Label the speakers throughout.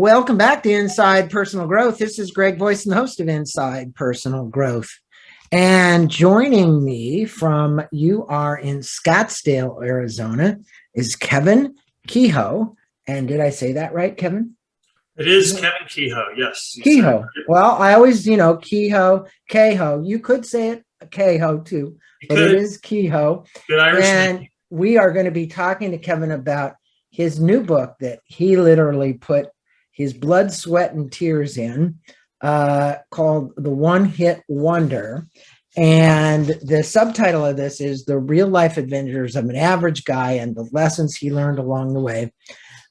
Speaker 1: Welcome back to Inside Personal Growth. This is Greg Voisen, the host of Inside Personal Growth. And joining me from you are in Scottsdale, Arizona, is Kevin Kehoe. And did I say that right, Kevin?
Speaker 2: It is Kevin Kehoe, yes.
Speaker 1: Kehoe. Well, I always, Kehoe. You could say it Kehoe too, but it is Kehoe.
Speaker 2: Good Irish
Speaker 1: and
Speaker 2: name.
Speaker 1: We are going to be talking to Kevin about his new book that he literally put his blood, sweat, and tears in, called The One Hit Wonder. And the subtitle of this is The Real Life Adventures of an Average Guy and the Lessons He Learned Along the Way.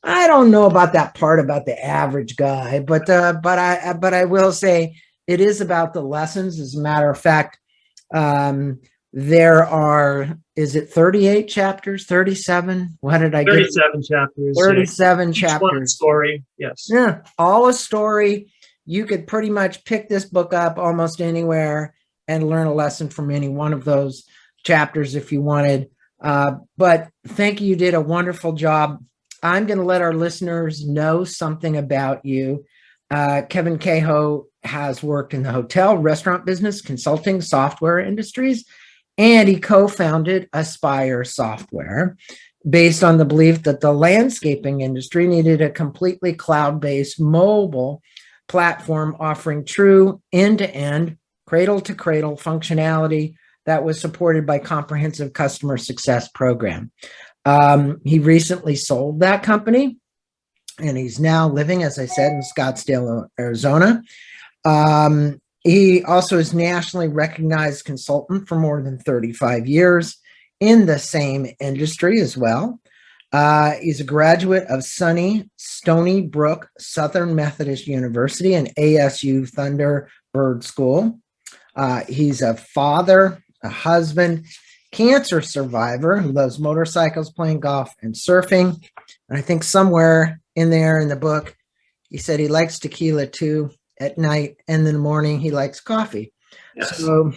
Speaker 1: I don't know about that part about the average guy, but I will say it is about the lessons. As a matter of fact, there are, is it 38 chapters, 37? What did I get?
Speaker 2: 37 chapters.
Speaker 1: 37 chapters.
Speaker 2: Each one a story, yes.
Speaker 1: Yeah, all a story. You could pretty much pick this book up almost anywhere and learn a lesson from any one of those chapters if you wanted. But thank you. You did a wonderful job. I'm going to let our listeners know something about you. Kevin Kehoe has worked in the hotel, restaurant business, consulting, software industries, and he co-founded Aspire Software based on the belief that the landscaping industry needed a completely cloud-based mobile platform offering true end-to-end, cradle-to-cradle functionality that was supported by comprehensive customer success program. He recently sold that company, and he's now living, as I said, in Scottsdale, Arizona. He also is nationally recognized consultant for more than 35 years in the same industry as well. He's a graduate of sunny Stony Brook Southern Methodist University and ASU Thunderbird School. He's a father, a husband, cancer survivor who loves motorcycles, playing golf, and surfing. And I think somewhere in there in the book, he said he likes tequila too at night, and in the morning he likes coffee.
Speaker 2: Yes.
Speaker 1: So,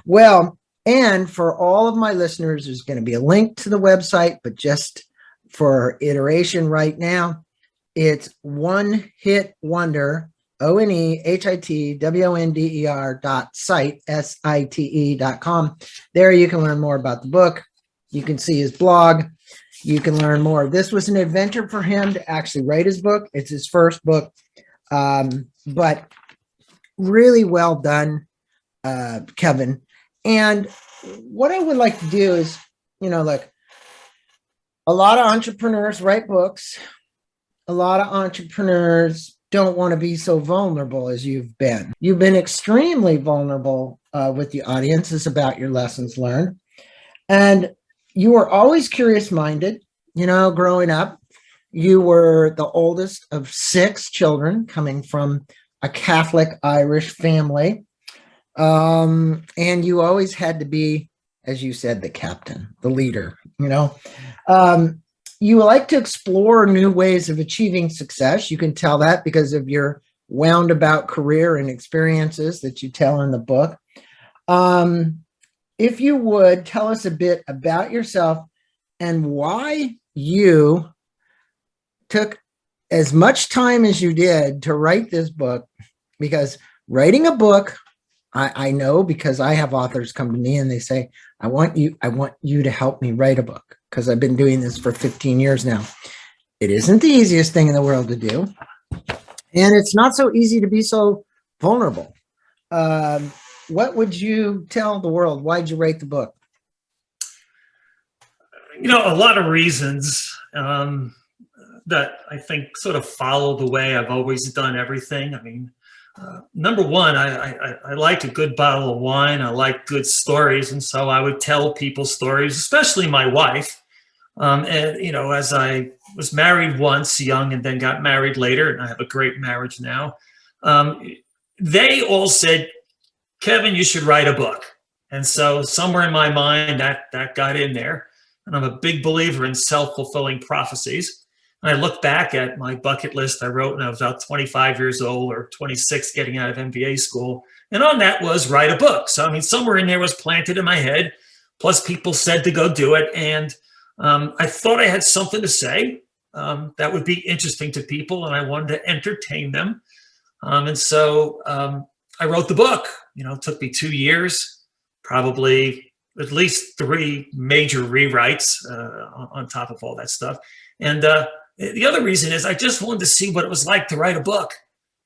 Speaker 1: well, and for all of my listeners, there's going to be a link to the website, but just for iteration right now, it's One Hit Wonder, ONEHITWONDER.site, SITE.com. There you can learn more about the book. You can see his blog. You can learn more. This was an adventure for him to actually write his book. It's his first book, but really well done, Kevin. And what I would like to do is, look, a lot of entrepreneurs write books. A lot of entrepreneurs don't want to be so vulnerable as you've been. You've been extremely vulnerable with the audiences about your lessons learned. And you were always curious-minded, growing up. You were the oldest of 6 children coming from a Catholic Irish family. And you always had to be, as you said, the captain, the leader, You like to explore new ways of achieving success. You can tell that because of your roundabout career and experiences that you tell in the book. If you would, tell us a bit about yourself and why you took as much time as you did to write this book, because writing a book, I know because I have authors come to me and they say, I want you to help me write a book because I've been doing this for 15 years now. It isn't the easiest thing in the world to do. And it's not so easy to be so vulnerable. What would you tell the world? Why'd you write the book?
Speaker 2: A lot of reasons that I think sort of follow the way I've always done everything. I mean, number one, I like a good bottle of wine. I like good stories. And so I would tell people stories, especially my wife. And, as I was married once young and then got married later, and I have a great marriage now, they all said, Kevin, you should write a book. And so somewhere in my mind that got in there. And I'm a big believer in self-fulfilling prophecies. And I look back at my bucket list I wrote when I was about 25 years old or 26 getting out of MBA school. And on that was write a book. So, somewhere in there was planted in my head. Plus people said to go do it. And I thought I had something to say. that would be interesting to people, and I wanted to entertain them. And so I wrote the book. It took me 2 years, probably at least 3 major rewrites on top of all that stuff. And the other reason is I just wanted to see what it was like to write a book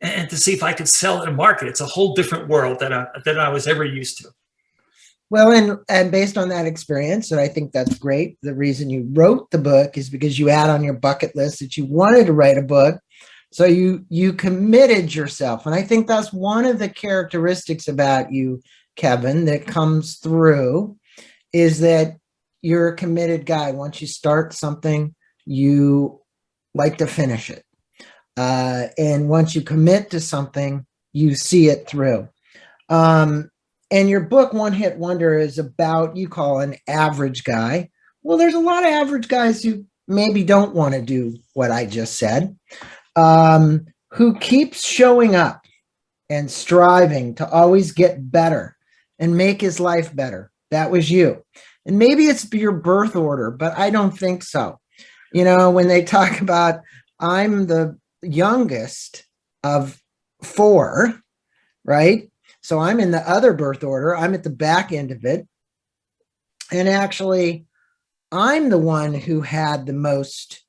Speaker 2: and to see if I could sell it and market. It's a whole different world than I was ever used to.
Speaker 1: Well, and based on that experience, and I think that's great. The reason you wrote the book is because you had on your bucket list that you wanted to write a book. So you committed yourself. And I think that's one of the characteristics about you, Kevin, that comes through, is that you're a committed guy. Once you start something, you like to finish it. And once you commit to something, you see it through. And your book, One Hit Wonder, is about, you call an average guy. Well, there's a lot of average guys who maybe don't want to do what I just said, who keeps showing up and striving to always get better and make his life better. That was you. And maybe it's your birth order, but I don't think so. When they talk about, I'm the youngest of 4, right? So I'm in the other birth order. I'm at the back end of it. And actually, I'm the one who had the most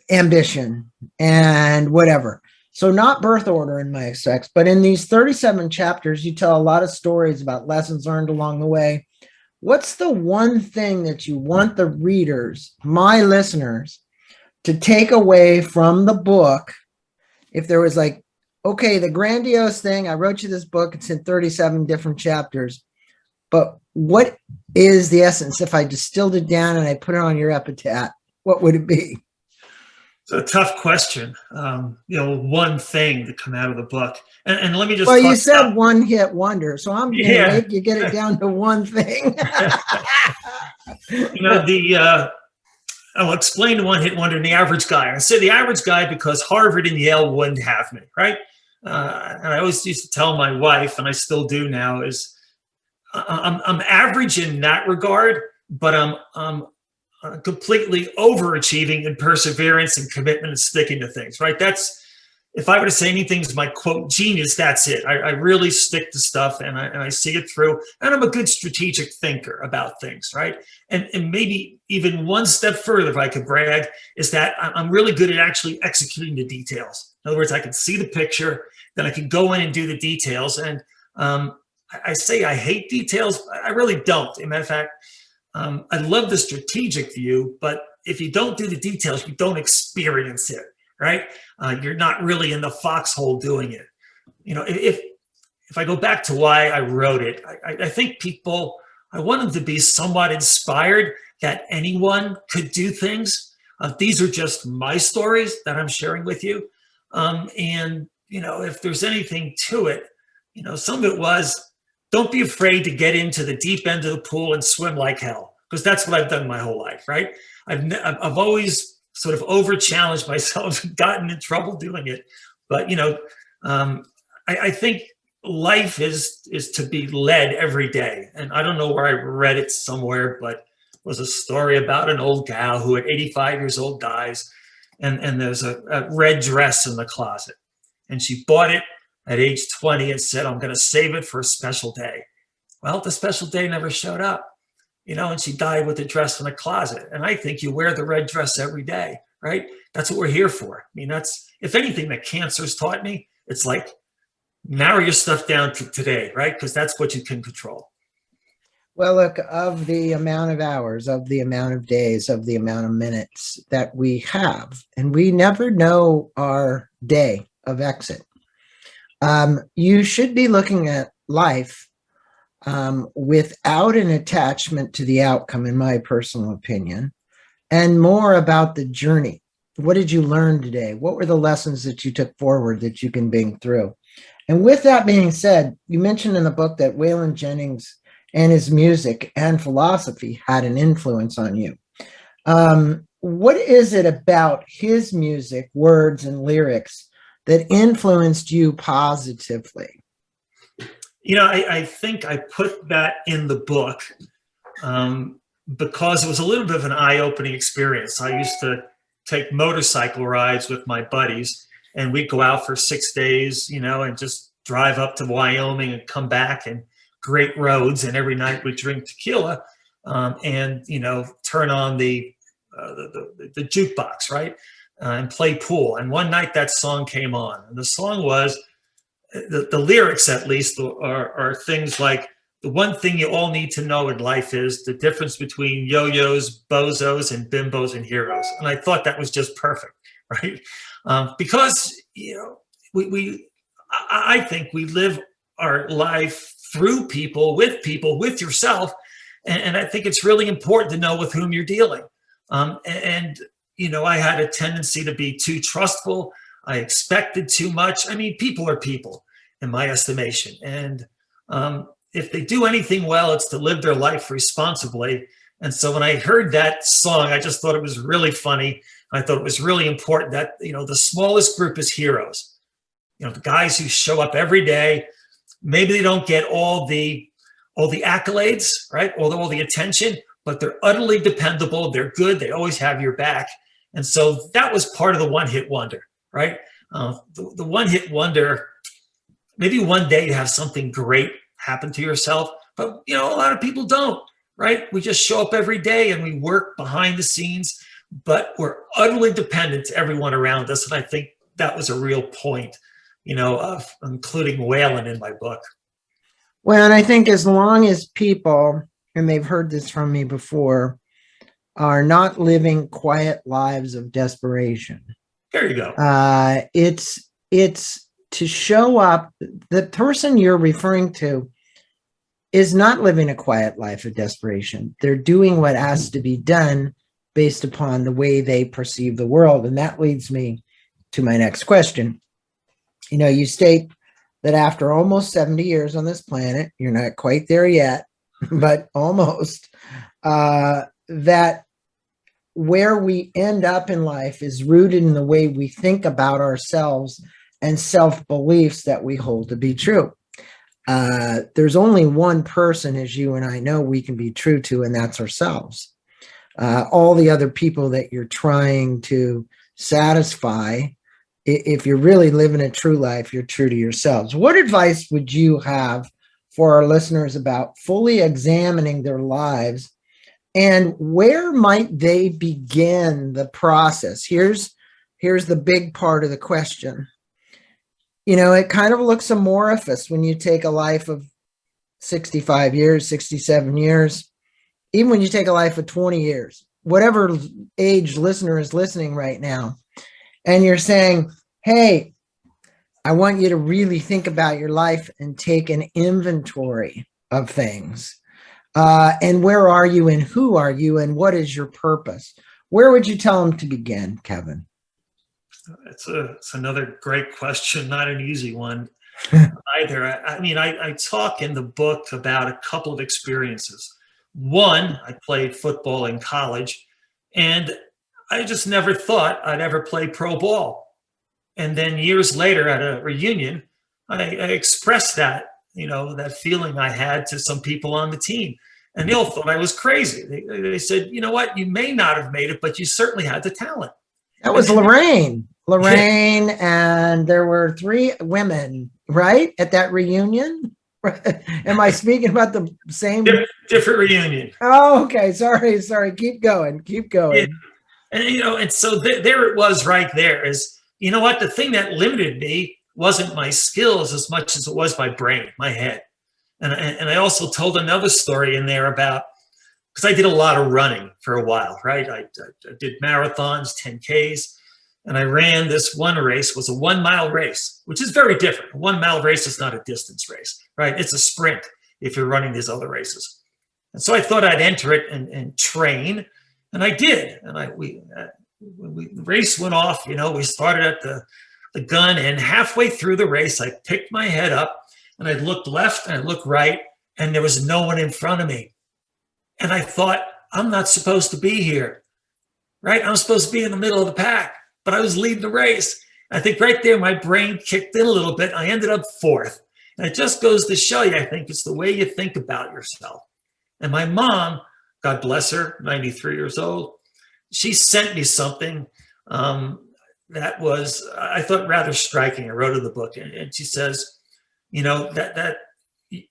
Speaker 1: ambition and whatever. So not birth order in my sex, but in these 37 chapters, you tell a lot of stories about lessons learned along the way. What's the one thing that you want the readers, my listeners, to take away from the book? If there was like, okay, the grandiose thing, I wrote you this book, it's in 37 different chapters, but what is the essence? If I distilled it down and I put it on your epitaph, what would it be?
Speaker 2: It's a tough question. One thing to come out of the book. And let me just
Speaker 1: you said one hit wonder, so I'm going to make you get it down to one thing.
Speaker 2: I'll explain the one hit wonder and the average guy. I say the average guy because Harvard and Yale wouldn't have me, right? And I always used to tell my wife, and I still do now, is I'm average in that regard, but I'm completely overachieving in perseverance and commitment and sticking to things, right? That's, if I were to say anything's my quote genius, that's it. I really stick to stuff and I see it through, and I'm a good strategic thinker about things, right? And maybe even one step further, if I could brag, is that I'm really good at actually executing the details. In other words, I can see the picture, then I can go in and do the details. And I say I hate details. I really don't. As a matter of fact, I love the strategic view, but if you don't do the details, you don't experience it, right? You're not really in the foxhole doing it. If I go back to why I wrote it, I think people, I want them to be somewhat inspired that anyone could do things. These are just my stories that I'm sharing with you. And if there's anything to it, some of it was, don't be afraid to get into the deep end of the pool and swim like hell, because that's what I've done my whole life, right? I've always sort of over-challenged myself and gotten in trouble doing it. But, I think life is to be led every day. And I don't know where I read it somewhere, but it was a story about an old gal who at 85 years old dies, and there's a red dress in the closet. And she bought it at age 20 and said, I'm going to save it for a special day. Well, the special day never showed up, and she died with the dress in the closet. And I think you wear the red dress every day, right? That's what we're here for. I mean, that's, if anything that cancer's taught me, it's like, narrow your stuff down to today, right? Because that's what you can control.
Speaker 1: Well, look, of the amount of hours, of the amount of days, of the amount of minutes that we have, and we never know our day of exit. You should be looking at life without an attachment to the outcome, in my personal opinion, and more about the journey. What did you learn today? What were the lessons that you took forward that you can bring through? And with that being said, you mentioned in the book that Waylon Jennings and his music and philosophy had an influence on you. What is it about his music, words, and lyrics that influenced you positively?
Speaker 2: I think I put that in the book. because it was a little bit of an eye-opening experience. I used to take motorcycle rides with my buddies, and we'd go out for 6 days, and just drive up to Wyoming and come back, and great roads. And every night we'd drink tequila, and turn on the jukebox, right, and play pool. And one night that song came on, and the song was the lyrics, at least, are things like, the one thing you all need to know in life is the difference between yo-yos, bozos, and bimbos and heroes. And I thought that was just perfect, right? Because I think we live our life through people, with yourself, and I think it's really important to know with whom you're dealing. I had a tendency to be too trustful. I expected too much. I mean, people are people, in my estimation, and if they do anything well, it's to live their life responsibly. And so when I heard that song, I just thought it was really funny. I thought it was really important that, the smallest group is heroes. The guys who show up every day, maybe they don't get all the accolades, right? All the attention, but they're utterly dependable. They're good. They always have your back. And so that was part of the one-hit wonder, right? The one-hit wonder, maybe one day you have something great happen to yourself, but a lot of people don't, right? We just show up every day and we work behind the scenes, but we're utterly dependent to everyone around us. And I think that was a real point, of including Whalen in my book.
Speaker 1: Well, and I think as long as people, and they've heard this from me before, are not living quiet lives of desperation.
Speaker 2: There you go.
Speaker 1: It's to show up. The person you're referring to is not living a quiet life of desperation. They're doing what has to be done based upon the way they perceive the world. And that leads me to my next question. You state that after almost 70 years on this planet, you're not quite there yet, but almost, that where we end up in life is rooted in the way we think about ourselves and self-beliefs that we hold to be true. There's only one person, as you and I know, we can be true to, and that's ourselves. All the other people that you're trying to satisfy, if you're really living a true life, you're true to yourselves. What advice would you have for our listeners about fully examining their lives, and where might they begin the process? Here's the big part of the question. It kind of looks amorphous when you take a life of 65 years, 67 years, even when you take a life of 20 years, whatever age listener is listening right now, and you're saying, hey, I want you to really think about your life and take an inventory of things. And where are you, and who are you, and what is your purpose? Where would you tell them to begin, Kevin?
Speaker 2: It's another great question, not an easy one either. I talk in the book about a couple of experiences. One, I played football in college, and I just never thought I'd ever play pro ball. And then years later at a reunion, I expressed that, that feeling I had to some people on the team. And they all thought I was crazy. They said, you know what, you may not have made it, but you certainly had the talent.
Speaker 1: That was Lorraine, and there were 3 women, right, at that reunion? Am I speaking about the same?
Speaker 2: Different reunion.
Speaker 1: Oh, okay. Sorry. Keep going.
Speaker 2: Yeah. And so there it was right there. Is, you know what, the thing that limited me wasn't my skills as much as it was my brain, my head. And I also told another story in there about, because I did a lot of running for a while, right? I did marathons, 10Ks, and I ran this one race, was a 1 mile race, which is very different. A 1 mile race is not a distance race, right? It's a sprint if you're running these other races. And so I thought I'd enter it and train, and I did. And the race went off, we started at the gun, and halfway through the race, I picked my head up and I looked left and I looked right, and there was no one in front of me. And I thought, I'm not supposed to be here, right? I'm supposed to be in the middle of the pack, but I was leading the race. I think right there, my brain kicked in a little bit. I ended up 4th. And it just goes to show you, I think it's the way you think about yourself. And my mom God bless her, 93 years old. She sent me something that was, I thought, rather striking. I wrote in the book, and she says, that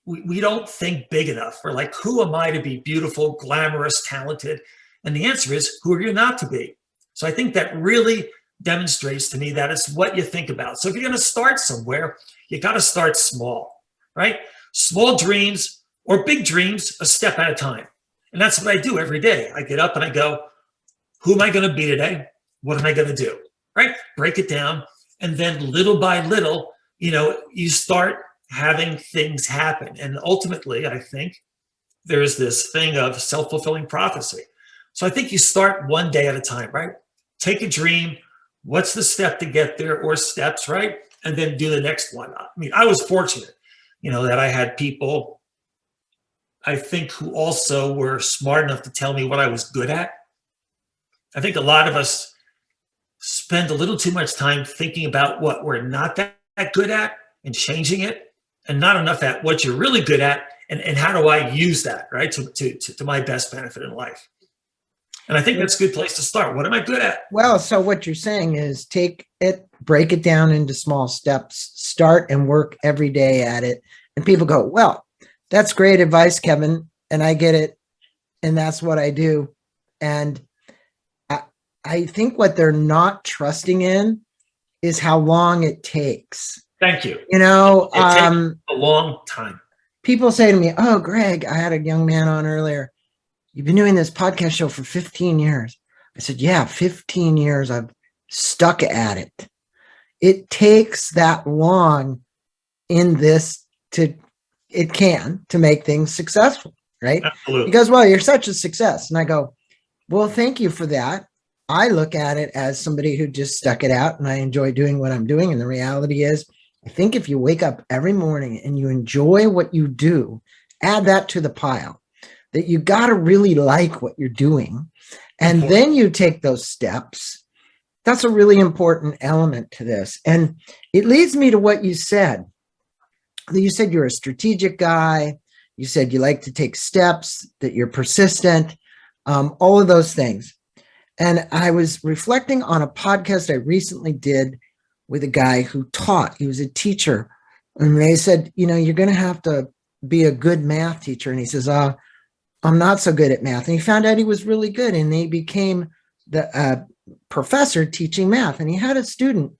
Speaker 2: we don't think big enough. We're like, who am I to be beautiful, glamorous, talented? And the answer is, who are you not to be? So I think that really demonstrates to me that it's what you think about. So if you're going to start somewhere, you got to start small, right? Small dreams or big dreams, a step at a time. And that's what I do every day. I get up and I go, who am I going to be today? What am I going to do? Right? Break it down. And then little by little, you start having things happen. And ultimately, I think there's this thing of self-fulfilling prophecy. So I think you start one day at a time, right? Take a dream. What's the step to get there, or steps, right? And then do the next one. I mean, I was fortunate, that I had people, I think, who also were smart enough to tell me what I was good at. I think a lot of us spend a little too much time thinking about what we're not that good at and changing it, and not enough at what you're really good at and how do I use that, right, to my best benefit in life. And I think that's a good place to start. What am I good at?
Speaker 1: Well, so what you're saying is take it, break it down into small steps, start and work every day at it. And people go, well, that's great advice, Kevin. And I get it. And that's what I do. And I think what they're not trusting in is how long it takes.
Speaker 2: Thank you.
Speaker 1: It
Speaker 2: takes a long time.
Speaker 1: People say to me, oh, Greg, I had a young man on earlier. You've been doing this podcast show for 15 years. I said, yeah, 15 years. I've stuck at it. It takes that long in this to make things successful, right?
Speaker 2: Absolutely.
Speaker 1: Because, well, you're such a success. And I go, well, thank you for that. I look at it as somebody who just stuck it out and I enjoy doing what I'm doing. And the reality is, I think if you wake up every morning and you enjoy what you do, add that to the pile, that you got to really like what you're doing. And then you take those steps. That's a really important element to this. And it leads me to what you said. You said you're a strategic guy. You said you like to take steps, that you're persistent, all of those things. And I was reflecting on a podcast I recently did with a guy who taught. He was a teacher. And they said, you're going to have to be a good math teacher. And he says, I'm not so good at math. And he found out he was really good. And he became the professor teaching math. And he had a student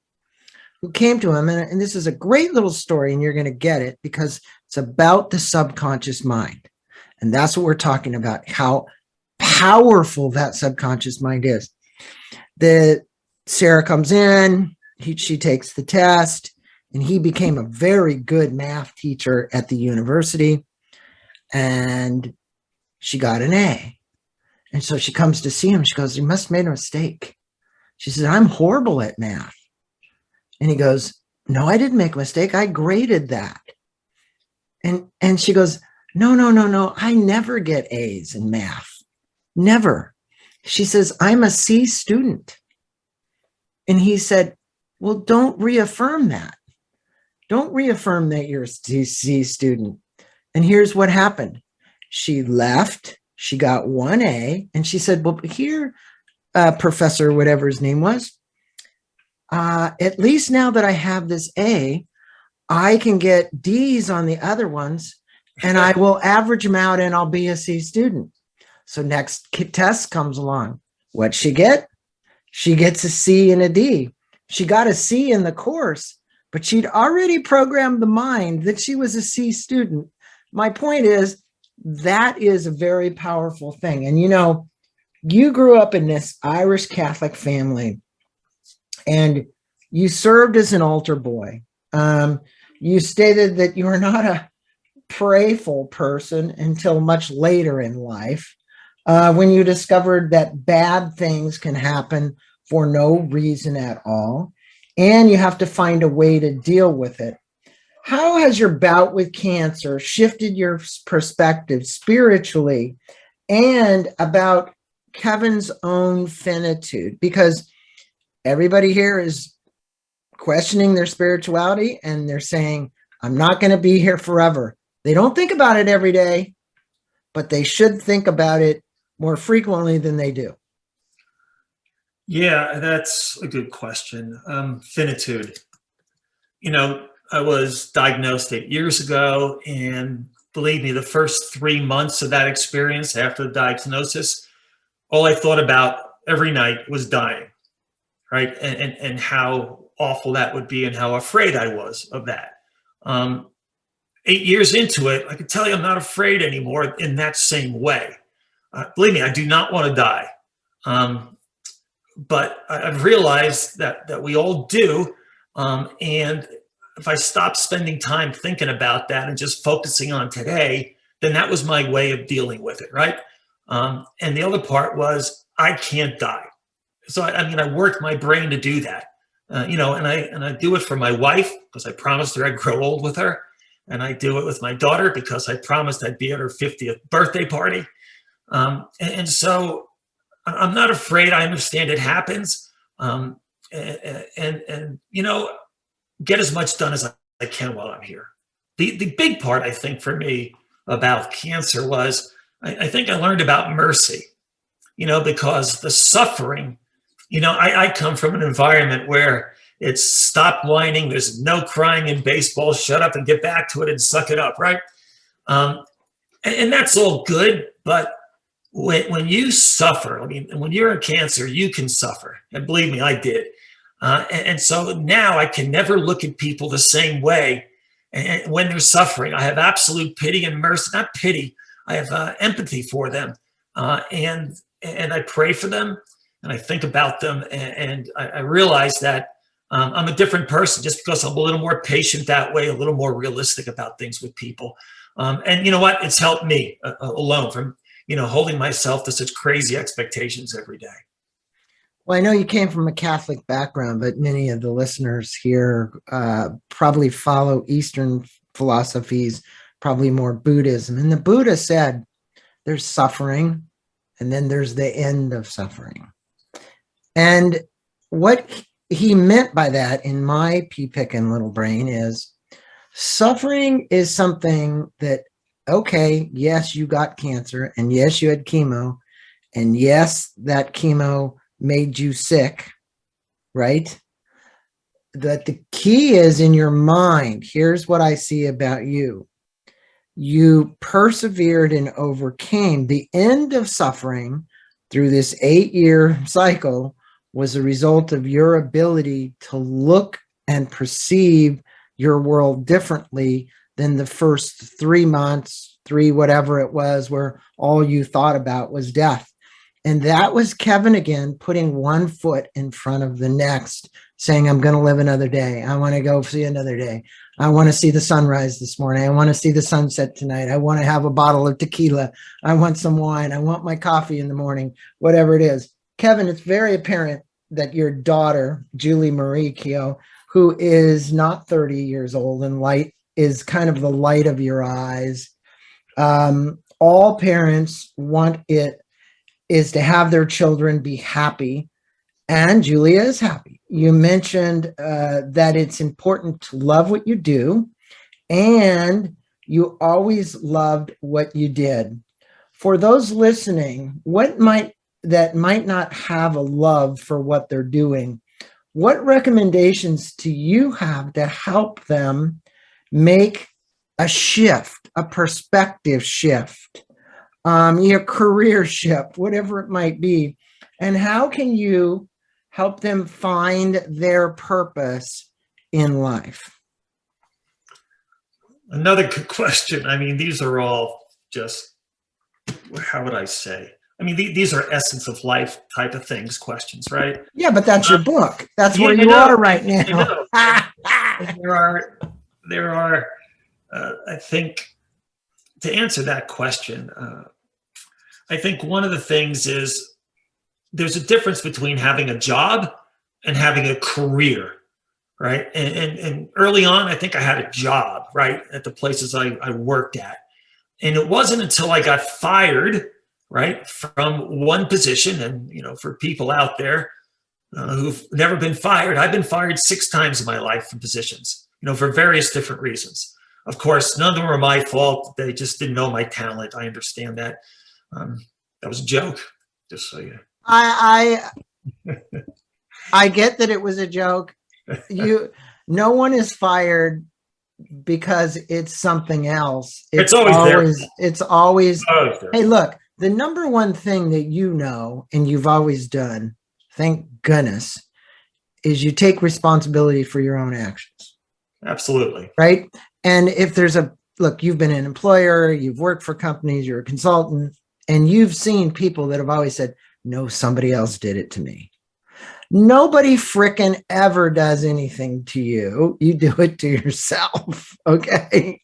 Speaker 1: who came to him. And this is a great little story. And you're going to get it because it's about the subconscious mind. And that's what we're talking about, how powerful that subconscious mind is. Sarah comes in, she takes the test, and he became a very good math teacher at the university. And she got an A. And so she comes to see him. She goes, you must have made a mistake. She says, I'm horrible at math. And he goes, no, I didn't make a mistake. I graded that. And she goes, no. I never get A's in math. Never. She says, I'm a C student. And he said, well, don't reaffirm that. Don't reaffirm that you're a C student. And here's what happened. She left, she got 1A, and she said, well, here, Professor, whatever his name was, at least now that I have this A, I can get D's on the other ones, and I will average them out, and I'll be a C student. So next test comes along. What'd she get? She gets a C and a D. She got a C in the course, but she'd already programmed the mind that she was a C student. My point is, that is a very powerful thing. And you grew up in this Irish Catholic family and you served as an altar boy. You stated that you were not a prayerful person until much later in life, when you discovered that bad things can happen for no reason at all, and you have to find a way to deal with it. How has your bout with cancer shifted your perspective spiritually and about Kevin's own finitude? Because everybody here is questioning their spirituality and they're saying, I'm not going to be here forever. They don't think about it every day, but they should think about it more frequently than they do?
Speaker 2: Yeah, that's a good question. Finitude. I was diagnosed 8 years ago, and believe me, the first 3 months of that experience after the diagnosis, all I thought about every night was dying, right? And how awful that would be and how afraid I was of that. 8 years into it, I can tell you I'm not afraid anymore in that same way. Believe me, I do not want to die. But I've realized that we all do. And if I stop spending time thinking about that and just focusing on today, then that was my way of dealing with it, right? And the other part was I can't die. So I worked my brain to do that, and I do it for my wife because I promised her I'd grow old with her, and I do it with my daughter because I promised I'd be at her 50th birthday party. And so I'm not afraid. I understand it happens, and get as much done as I can while I'm here. The big part, I think, for me about cancer was I think I learned about mercy. Because the suffering. I come from an environment where it's stop whining. There's no crying in baseball. Shut up and get back to it and suck it up, right? And that's all good, but when you suffer, when you're in cancer, you can suffer. And believe me, I did. And so now I can never look at people the same way. And when they're suffering, I have absolute pity and mercy, not pity. I have empathy for them. And I pray for them and I think about them. And I realize that I'm a different person just because I'm a little more patient that way, a little more realistic about things with people. And you know what? It's helped me alone from holding myself to such crazy expectations every day.
Speaker 1: Well, I know you came from a Catholic background, but many of the listeners here probably follow Eastern philosophies, probably more Buddhism. And the Buddha said there's suffering, and then there's the end of suffering. And what he meant by that in my pea-picking little brain is suffering is something that, okay, yes, you got cancer, and yes, you had chemo, and yes, that chemo made you sick, right? That the key is in your mind. Here's what I see about you. You persevered and overcame. The end of suffering through this 8-year cycle was a result of your ability to look and perceive your world differently than the first 3 months, whatever it was, where all you thought about was death. And that was Kevin again, putting one foot in front of the next, saying, I'm going to live another day. I want to go see another day. I want to see the sunrise this morning. I want to see the sunset tonight. I want to have a bottle of tequila. I want some wine. I want my coffee in the morning, whatever it is. Kevin, it's very apparent that your daughter, Julie Marie Kehoe, who is not 30 years old and light, is kind of the light of your eyes. All parents want it is to have their children be happy, and Julia is happy. You mentioned that it's important to love what you do, and you always loved what you did. For those listening, that might not have a love for what they're doing, what recommendations do you have to help them make a shift, a perspective shift? Your career shift, whatever it might be, and how can you help them find their purpose in life?
Speaker 2: Another good question. These are all just, how would I say? These are essence of life type of things, questions, right?
Speaker 1: Yeah, but that's your book. That's where you are right now.
Speaker 2: There are, I think, to answer that question, I think one of the things is there's a difference between having a job and having a career, right? And early on, I think I had a job, right, at the places I worked at. And it wasn't until I got fired, right, from one position, and, for people out there who've never been fired, I've been fired 6 times in my life from positions, for various different reasons. Of course, none of them were my fault. They just didn't know my talent. I understand that. That was a joke, just so you.
Speaker 1: I I get that it was a joke. No one is fired because it's something else.
Speaker 2: It's always there.
Speaker 1: It's always,
Speaker 2: Always there.
Speaker 1: hey, look, the number one thing that you know and you've always done, thank goodness, is you take responsibility for your own actions.
Speaker 2: Absolutely.
Speaker 1: Right? And if there's look, you've been an employer, you've worked for companies, you're a consultant, and you've seen people that have always said, no, somebody else did it to me. Nobody frickin' ever does anything to you. You do it to yourself, okay?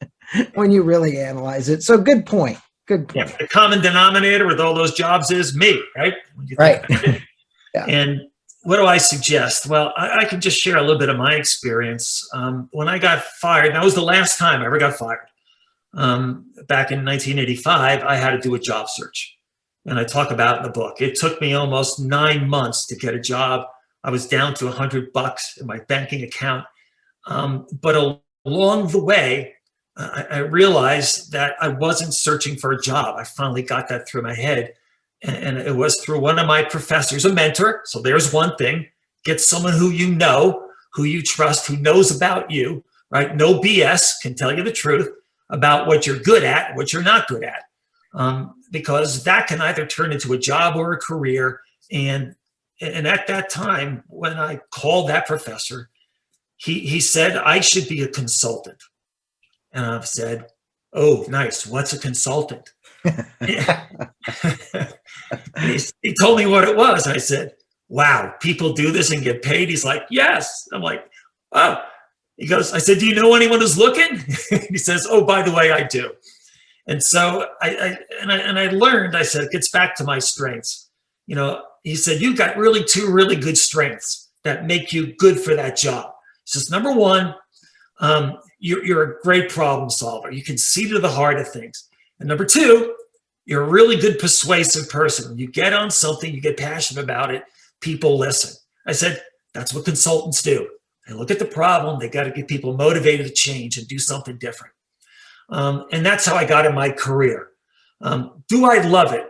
Speaker 1: When you really analyze it. So good point. Good point.
Speaker 2: Yeah, the common denominator with all those jobs is me, right?
Speaker 1: Right.
Speaker 2: Yeah. And what do I suggest? Well, I can just share a little bit of my experience. When I got fired, that was the last time I ever got fired. Back in 1985, I had to do a job search. And I talk about in the book. It took me almost 9 months to get a job. I was down to $100 in my banking account. But along the way, I realized that I wasn't searching for a job. I finally got that through my head. And it was through one of my professors, a mentor. So there's one thing. Get someone who you know, who you trust, who knows about you, right? No BS, can tell you the truth about what you're good at, what you're not good at. Because that can either turn into a job or a career. And at that time, when I called that professor, he said, I should be a consultant. And I've said, oh, nice. What's a consultant? He told me what it was. I said, wow, people do this and get paid? He's like, yes. I'm like, oh. He goes, I said, do you know anyone who's looking? He says, oh, by the way, I do. And so I learned, I said, it gets back to my strengths. You know, he said, you've got two really good strengths that make you good for that job. He says, number one, you're a great problem solver. You can see to the heart of things. And number two, you're a really good persuasive person. When you get on something, you get passionate about it, people listen. I said, that's what consultants do. They look at the problem. They got to get people motivated to change and do something different. And that's how I got in my career. Do I love it?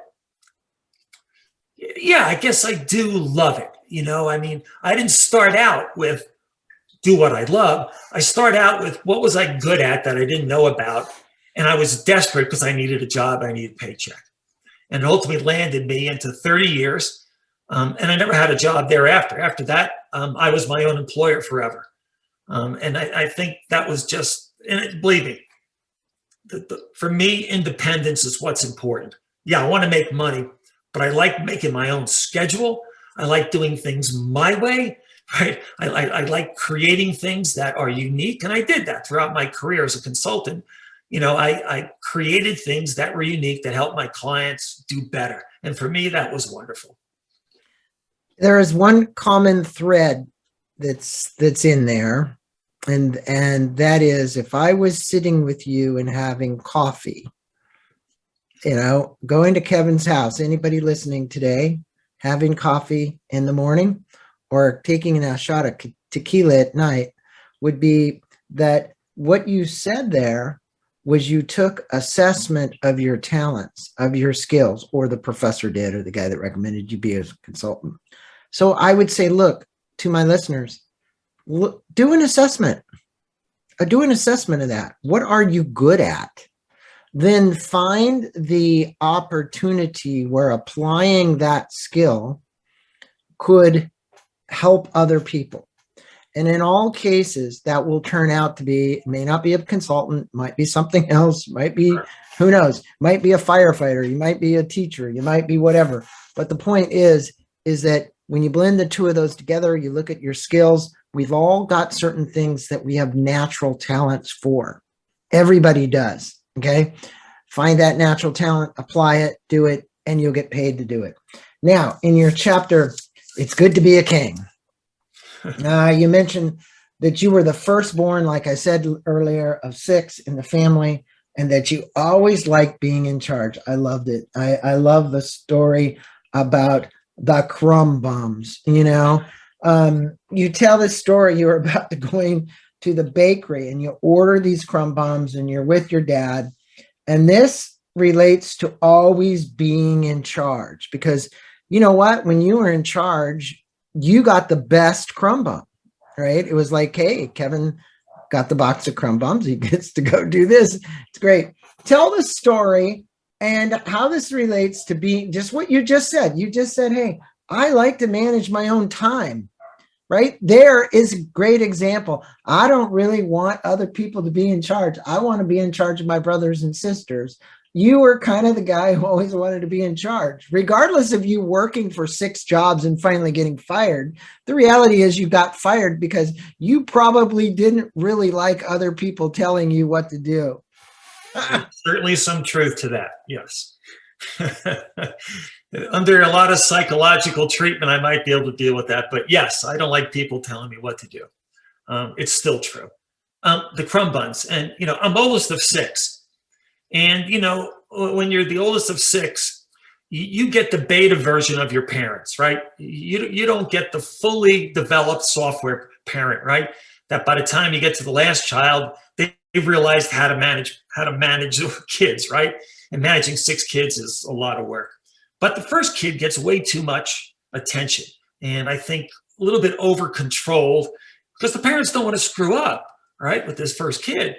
Speaker 2: Yeah, I guess I do love it. You know, I mean, I didn't start out with do what I love. I started out with what was I good at that I didn't know about. And I was desperate because I needed a job. I needed a paycheck. And it ultimately landed me into 30 years. And I never had a job thereafter. After that, I was my own employer forever. And I think that was just, and believe me, for me, independence is what's important. Yeah, I want to make money, but I like making my own schedule. I like doing things my way, right? I like creating things that are unique. And I did that throughout my career as a consultant. You know, I created things that were unique that helped my clients do better. And for me, that was wonderful.
Speaker 1: There is one common thread that's in there. And that is, if I was sitting with you and having coffee, you know, going to Kevin's house, anybody listening today, having coffee in the morning or taking a shot of tequila at night, would be that what you said there was you took assessment of your talents, of your skills, or the professor did, or the guy that recommended you be a consultant. So I would say, look, to my listeners, do an assessment. Do an assessment of that. What are you good at? Then find the opportunity where applying that skill could help other people. And in all cases, that will turn out to be, it may not be a consultant, might be something else, might be, who knows, might be a firefighter, you might be a teacher, you might be whatever. But the point is that when you blend the two of those together, you look at your skills. We've all got certain things that we have natural talents for. Everybody does, okay? Find that natural talent, apply it, do it, and you'll get paid to do it. Now, in your chapter, It's Good to Be a King. You mentioned that you were the firstborn, like I said earlier, of 6 in the family, and that you always liked being in charge. I loved it. I love the story about the crumb bombs, you know. You tell this story, you were about to going to the bakery and you order these crumb bombs and you're with your dad. And this relates to always being in charge, because you know what? When you were in charge, you got the best crumb bump, right? It was like, hey, Kevin got the box of crumb bumps. He gets to go do this. It's great. Tell the story and how this relates to being just what you just said. You just said, hey, I like to manage my own time. Right there is a great example. I don't really want other people to be in charge. I want to be in charge of my brothers and sisters. You were kind of the guy who always wanted to be in charge, regardless of you working for 6 jobs and finally getting fired. The reality is you got fired because you probably didn't really like other people telling you what to do.
Speaker 2: There's certainly some truth to that. Yes. Under a lot of psychological treatment, I might be able to deal with that. But yes, I don't like people telling me what to do. It's still true. The crumb buns. And, I'm oldest of 6. And, when you're the oldest of 6, you get the beta version of your parents, right? You don't get the fully developed software parent, right? That by the time you get to the last child, they've realized how to manage kids, right? And managing 6 kids is a lot of work. But the first kid gets way too much attention. And I think a little bit over controlled because the parents don't want to screw up, right, with this first kid.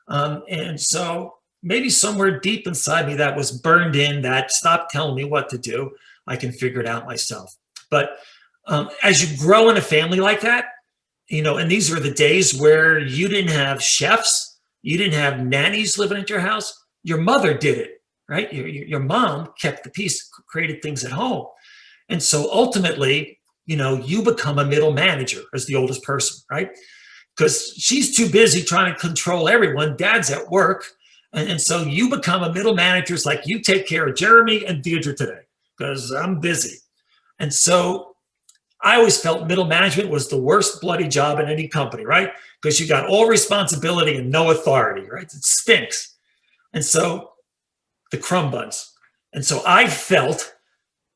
Speaker 2: And so maybe somewhere deep inside me that was burned in that stop telling me what to do. I can figure it out myself. But as you grow in a family like that, and these are the days where you didn't have chefs, you didn't have nannies living at your house. Your mother did it, right? Your mom kept the peace, created things at home. And so ultimately, you become a middle manager as the oldest person, right? Because she's too busy trying to control everyone. Dad's at work. And so you become a middle manager. It's like, you take care of Jeremy and Deirdre today because I'm busy. And so I always felt middle management was the worst bloody job in any company, right? Because you got all responsibility and no authority, right? It stinks. And so the crumb buns. And so I felt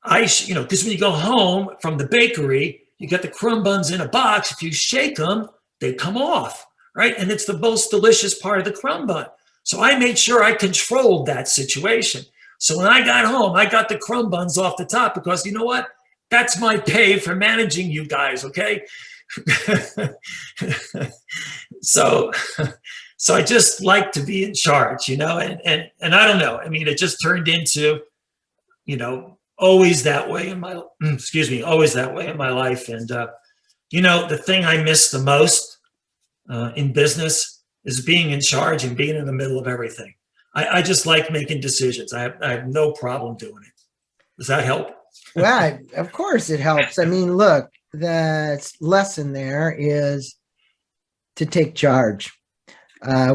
Speaker 2: because when you go home from the bakery, you get the crumb buns in a box. If you shake them, they come off, right? And it's the most delicious part of the crumb bun. So I made sure I controlled that situation. So when I got home, I got the crumb buns off the top because you know what? That's my pay for managing you guys, okay? So I just like to be in charge, and I don't know. I mean, it just turned into, always that way in my, always that way in my life. And, the thing I miss the most in business is being in charge and being in the middle of everything. I just like making decisions. I have no problem doing it. Does that help?
Speaker 1: Well, of course it helps. I mean, look, the lesson there is to take charge.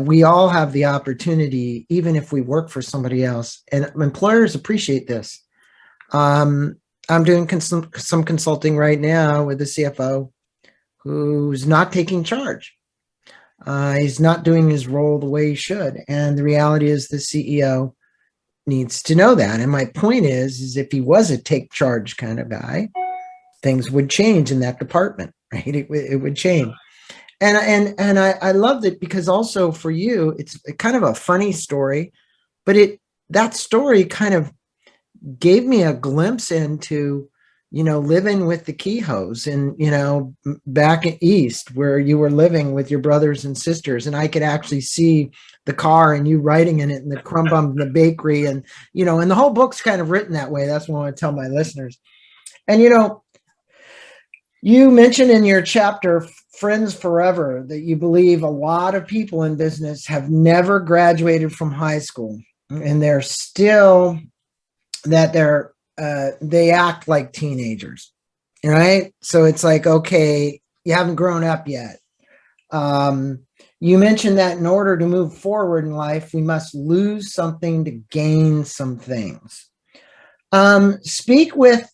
Speaker 1: We all have the opportunity, even if we work for somebody else, and employers appreciate this. I'm doing some consulting right now with the CFO who's not taking charge. He's not doing his role the way he should. And the reality is the CEO needs to know that. And my point is if he was a take charge kind of guy, things would change in that department, right? It would change. And I loved it because also for you, it's kind of a funny story, but that story kind of gave me a glimpse into, living with the Kehoes and, back east where you were living with your brothers and sisters. And I could actually see the car and you writing in it and the crumb bum in the bakery and, and the whole book's kind of written that way. That's what I want to tell my listeners. And, you mentioned in your chapter, Friends Forever, that you believe a lot of people in business have never graduated from high school and they're still they act like teenagers, right? So it's like, okay, you haven't grown up yet. You mentioned that in order to move forward in life, we must lose something to gain some things. Speak with,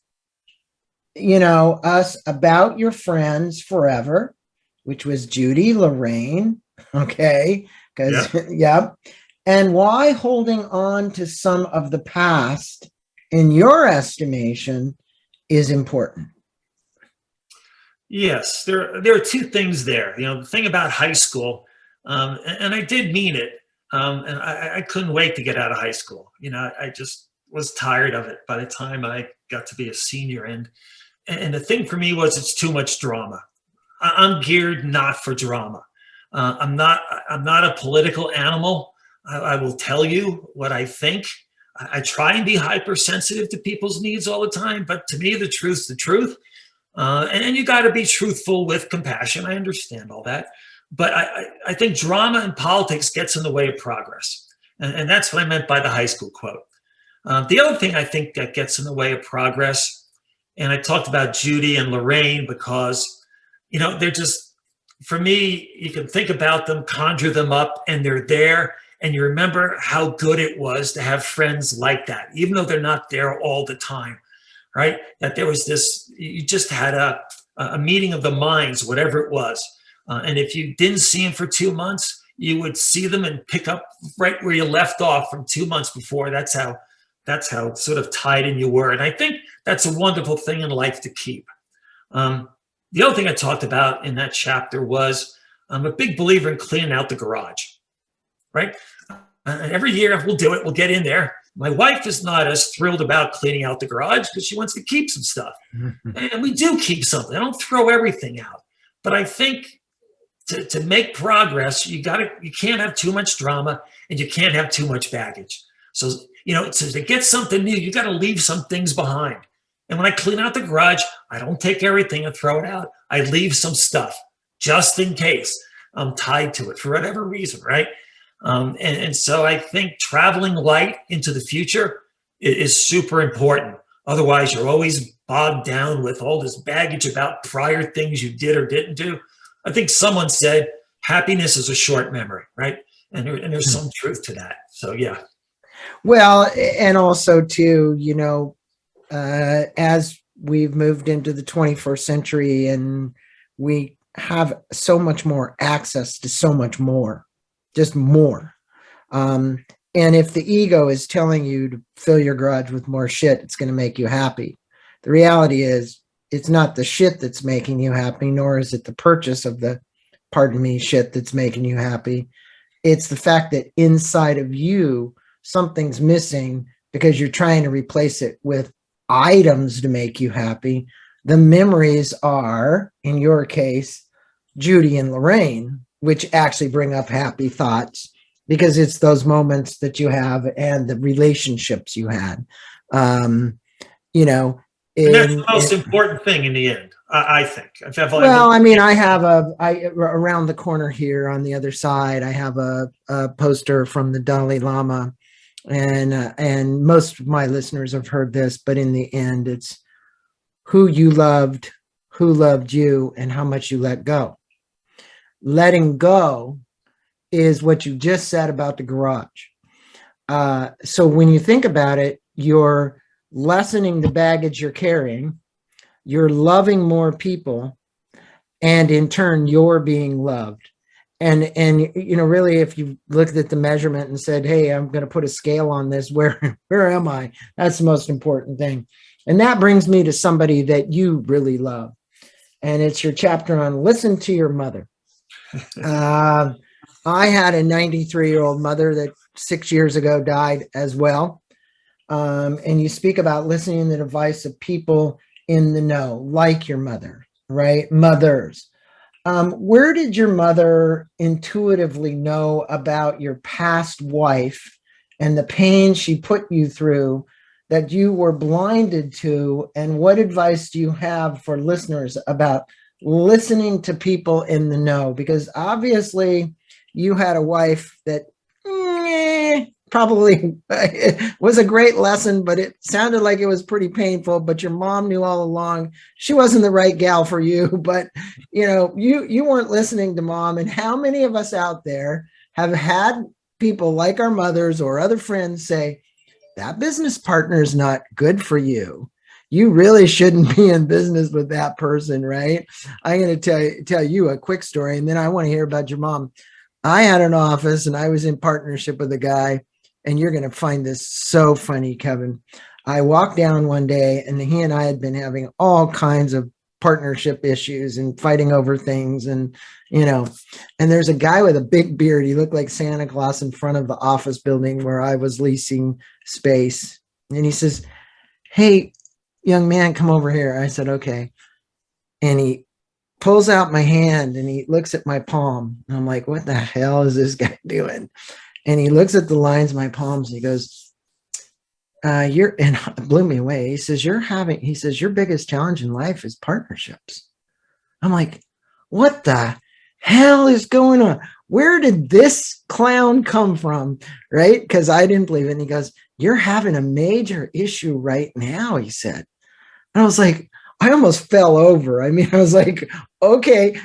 Speaker 1: us about your Friends Forever, which was Judy, Lorraine, okay? Because, yeah. And why holding on to some of the past, in your estimation, is important.
Speaker 2: Yes, there are 2 things there. The thing about high school, and I did mean it, And I couldn't wait to get out of high school. I just was tired of it by the time I got to be a senior. And the thing for me was it's too much drama. I'm geared not for drama. I'm not a political animal. I will tell you what I think. I try and be hypersensitive to people's needs all the time, but to me, the truth's the truth. And you got to be truthful with compassion. I understand all that. But I think drama and politics gets in the way of progress. And that's what I meant by the high school quote. The other thing I think that gets in the way of progress, and I talked about Judy and Lorraine because, they're just, for me, you can think about them, conjure them up, and they're there. And you remember how good it was to have friends like that, even though they're not there all the time, right? That there was this, you just had a meeting of the minds, whatever it was. And if you didn't see them for 2 months, you would see them and pick up right where you left off from 2 months before. That's how sort of tied in you were. And I think that's a wonderful thing in life to keep. The other thing I talked about in that chapter was I'm a big believer in cleaning out the garage, right? Every year we'll do it. We'll get in there. My wife is not as thrilled about cleaning out the garage because she wants to keep some stuff. And we do keep something. I don't throw everything out. But I think to make progress, you can't have too much drama and you can't have too much baggage. So, to get something new, you got to leave some things behind. And when I clean out the garage, I don't take everything and throw it out. I leave some stuff just in case I'm tied to it for whatever reason, right? And so I think traveling light into the future is super important. Otherwise, you're always bogged down with all this baggage about prior things you did or didn't do. I think someone said happiness is a short memory, right? And there's some truth to that. So, yeah.
Speaker 1: Well, and also too, as we've moved into the 21st century and we have so much more access to so much more, just more. And if the ego is telling you to fill your garage with more shit, it's going to make you happy. The reality is it's not the shit that's making you happy, nor is it the purchase of the, shit that's making you happy. It's the fact that inside of you, something's missing because you're trying to replace it with items to make you happy. The memories are, in your case, Judy and Lorraine, which actually bring up happy thoughts because it's those moments that you have and the relationships you had.
Speaker 2: And that's the most important thing in the end, I think.
Speaker 1: I have around the corner here on the other side, I have a poster from the Dalai Lama. And most of my listeners have heard this, but in the end, it's who you loved, who loved you, and how much you let go. Letting go is what you just said about the garage. So when you think about it, you're lessening the baggage you're carrying, you're loving more people, and in turn, you're being loved. And really, if you looked at the measurement and said, hey, I'm going to put a scale on this, where am I? That's the most important thing. And that brings me to somebody that you really love. And it's your chapter on listen to your mother. I had a 93-year-old mother that 6 years ago died as well. And you speak about listening to the advice of people in the know, like your mother, right? Mothers. Where did your mother intuitively know about your past wife and the pain she put you through that you were blinded to? And what advice do you have for listeners about listening to people in the know? Because obviously you had a wife that probably was a great lesson, but it sounded like it was pretty painful. But your mom knew all along she wasn't the right gal for you. But you weren't listening to mom. And how many of us out there have had people like our mothers or other friends say that business partner is not good for you? You really shouldn't be in business with that person, right? I'm going to tell you a quick story, and then I want to hear about your mom. I had an office and I was in partnership with a guy. And you're going to find this so funny, Kevin. I walked down one day and he and I had been having all kinds of partnership issues and fighting over things. And, and there's a guy with a big beard. He looked like Santa Claus in front of the office building where I was leasing space. And he says, "Hey, young man, come over here." I said, "Okay." And he pulls out my hand and he looks at my palm. And I'm like, "What the hell is this guy doing?" And he looks at the lines of my palms and he goes, and it blew me away. He says, "Your biggest challenge in life is partnerships." I'm like, "What the hell is going on? Where did this clown come from?" Right? Because I didn't believe it. And he goes, "You're having a major issue right now," he said. And I was like, I almost fell over. I mean, I was like, okay,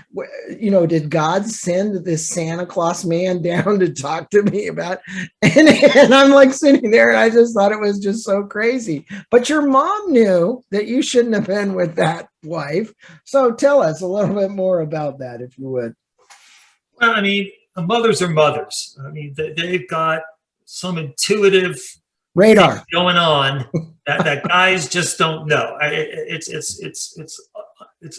Speaker 1: did God send this Santa Claus man down to talk to me about? And I'm like sitting there and I just thought it was just so crazy. But your mom knew that you shouldn't have been with that wife. So tell us a little bit more about that, if you would.
Speaker 2: Well, I mean, mothers are mothers. I mean, they've got some intuitive
Speaker 1: radar
Speaker 2: things going on that guys just don't know. It's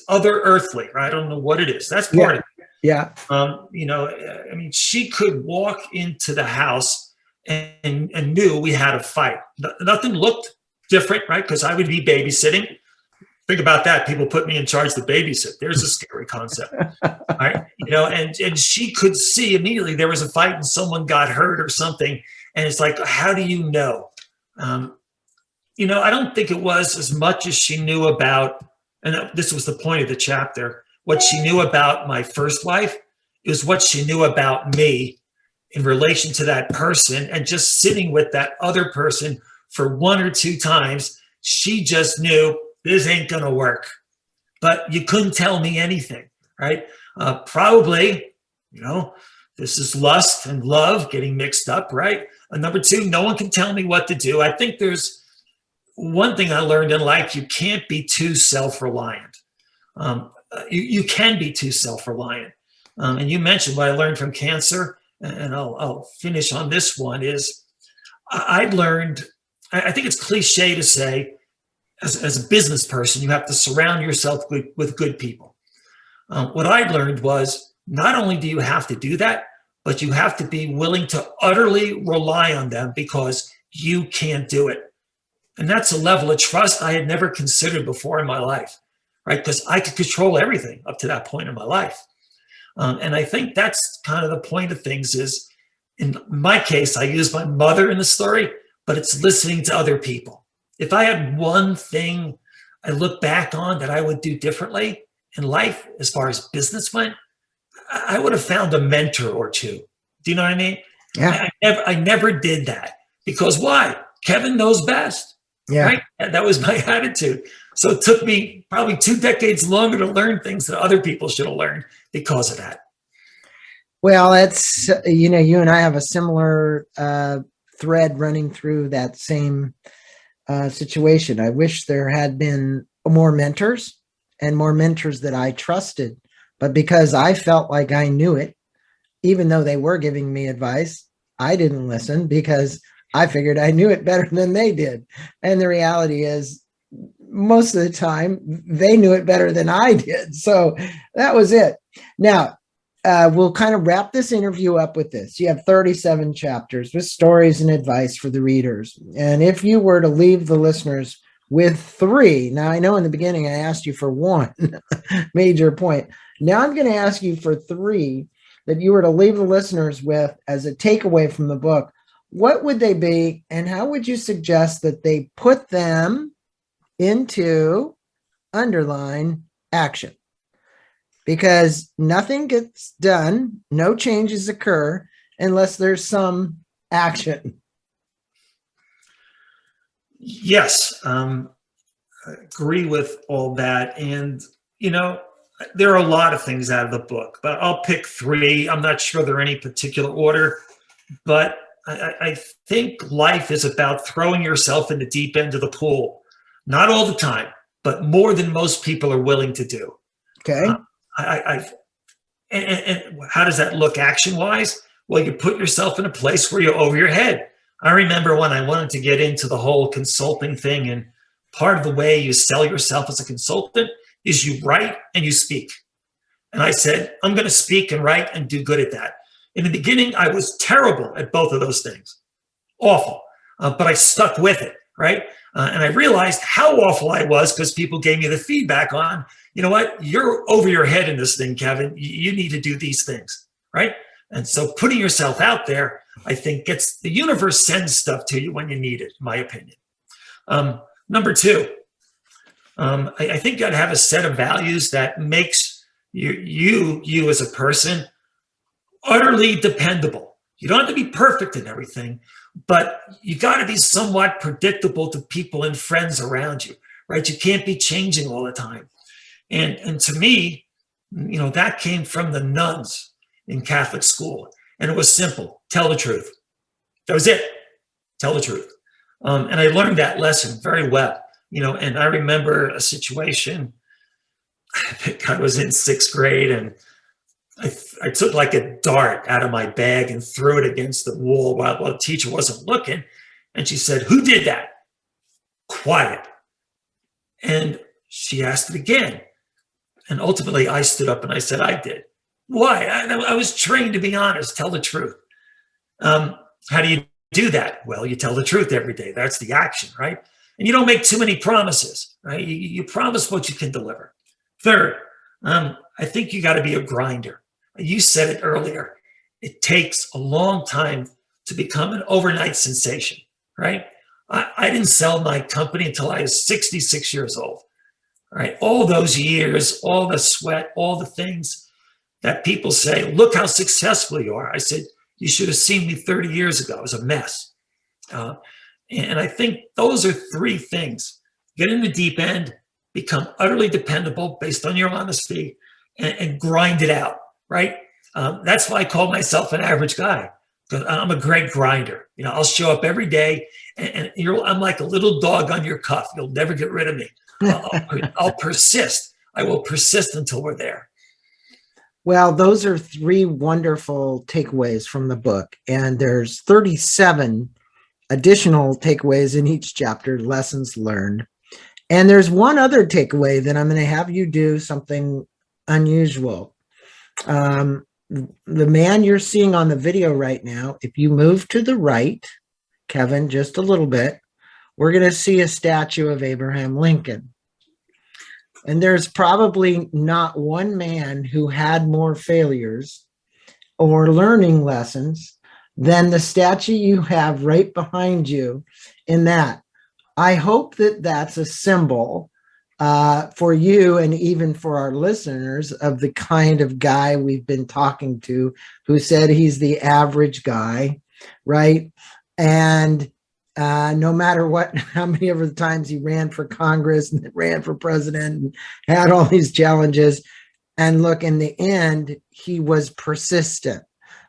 Speaker 2: other earthly. Right? I don't know what it is. That's part of it.
Speaker 1: Yeah.
Speaker 2: I mean, she could walk into the house and knew we had a fight. Nothing looked different, right? Because I would be babysitting. Think about that. People put me in charge to babysit. There's a scary concept, right? And she could see immediately there was a fight and someone got hurt or something. And it's like, how do you know? I don't think it was as much as she knew about, and this was the point of the chapter, what she knew about my first wife is what she knew about me in relation to that person. And just sitting with that other person for one or two times, she just knew this ain't going to work. But you couldn't tell me anything, right? Probably, this is lust and love getting mixed up, right? And number two, no one can tell me what to do. I think there's one thing I learned in life: you can't be too self-reliant. You can be too self-reliant. And you mentioned what I learned from cancer, and I'll finish on this one, is I learned, I think it's cliche to say, as a business person, you have to surround yourself with good people. What I learned was not only do you have to do that, but you have to be willing to utterly rely on them because you can't do it. And that's a level of trust I had never considered before in my life, right? Because I could control everything up to that point in my life. And I think that's kind of the point of things is, in my case, I use my mother in the story, but it's listening to other people. If I had one thing I look back on that I would do differently in life as far as business went, I would have found a mentor or two. Do you know what I mean?
Speaker 1: Yeah.
Speaker 2: I never did that because why? Kevin knows best.
Speaker 1: Yeah.
Speaker 2: Right? That was my attitude. So it took me probably 2 decades longer to learn things that other people should have learned because of that.
Speaker 1: Well, that's, you and I have a similar thread running through that same situation. I wish there had been more mentors that I trusted, but because I felt like I knew it, even though they were giving me advice, I didn't listen because I figured I knew it better than they did. And the reality is, most of the time, they knew it better than I did. So that was it. Now, we'll kind of wrap this interview up with this. You have 37 chapters with stories and advice for the readers. And if you were to leave the listeners with 3, now I know in the beginning I asked you for 1 major point. Now I'm going to ask you for 3 that you were to leave the listeners with as a takeaway from the book. What would they be, and how would you suggest that they put them into underline action? Because nothing gets done, no changes occur unless there's some action.
Speaker 2: Yes, I agree with all that. And, there are a lot of things out of the book, but I'll pick 3. I'm not sure they're any particular order, but I think life is about throwing yourself in the deep end of the pool. Not all the time, but more than most people are willing to do.
Speaker 1: Okay.
Speaker 2: And how does that look action-wise? Well, you put yourself in a place where you're over your head. I remember when I wanted to get into the whole consulting thing, and part of the way you sell yourself as a consultant is you write and you speak. And I said, I'm going to speak and write and do good at that. In the beginning, I was terrible at both of those things. Awful. But I stuck with it, right? And I realized how awful I was because people gave me the feedback on, you know what, you're over your head in this thing, Kevin. You need to do these things, right? And so putting yourself out there, I think the universe sends stuff to you when you need it, in my opinion. Number two, I think you got to have a set of values that makes you as a person utterly dependable. You don't have to be perfect in everything, but you got to be somewhat predictable to people and friends around you, right? You can't be changing all the time. And to me, you know, that came from the nuns in Catholic school. And it was simple. Tell the truth. That was it. Tell the truth. And I learned that lesson very well, you know, and I remember a situation. I think I was in 6th grade and I took like a dart out of my bag and threw it against the wall while the teacher wasn't looking. And she said, "Who did that?" Quiet. And she asked it again. And ultimately I stood up and I said, "I did." Why? I was trained to be honest, tell the truth. How do you do that? Well, you tell the truth every day. That's the action, right? And you don't make too many promises, right? You promise what you can deliver. Third, I think you got to be a grinder. You said it earlier. It takes a long time to become an overnight sensation, right? I didn't sell my company until I was 66 years old, right? All those years, all the sweat, all the things that people say, look how successful you are. I said, you should have seen me 30 years ago. It was a mess. And I think those are 3 things. Get in the deep end, become utterly dependable based on your honesty, and grind it out, right? That's why I call myself an average guy, because I'm a great grinder. You know, I'll show up every day, and I'm like a little dog on your cuff. You'll never get rid of me. I'll persist. I will persist until we're there.
Speaker 1: Well, those are 3 wonderful takeaways from the book. And there's 37 additional takeaways in each chapter, lessons learned. And there's one other takeaway that I'm going to have you do something unusual. The man you're seeing on the video right now, if you move to the right, Kevin, just a little bit, we're going to see a statue of Abraham Lincoln. And there's probably not one man who had more failures or learning lessons than the statue you have right behind you in that. I hope that that's a symbol for you and even for our listeners of the kind of guy we've been talking to who said he's the average guy, right? And no matter how many of the times he ran for Congress and ran for president and had all these challenges. And look, in the end, he was persistent.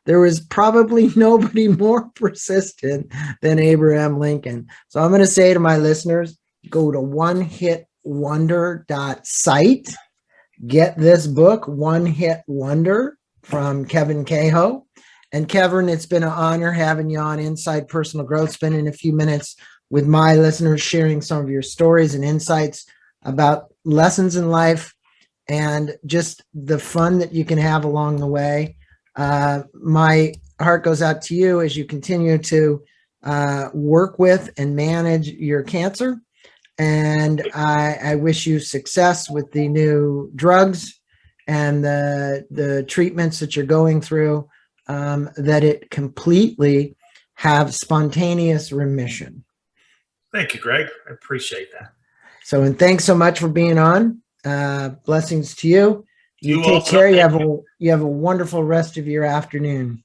Speaker 1: There was probably nobody more persistent than Abraham Lincoln. So I'm going to say to my listeners, go to onehitwonder.site, get this book, One Hit Wonder from Kevin Kehoe. And Kevin, it's been an honor having you on Inside Personal Growth, spending a few minutes with my listeners, sharing some of your stories and insights about lessons in life and just the fun that you can have along the way. My heart goes out to you as you continue to work with and manage your cancer. And I wish you success with the new drugs and the treatments that you're going through. That it completely have spontaneous remission.
Speaker 2: Thank you, Greg. I appreciate that.
Speaker 1: So, and thanks so much for being on. Blessings to you. You take
Speaker 2: also,
Speaker 1: care. You have a wonderful rest of your afternoon.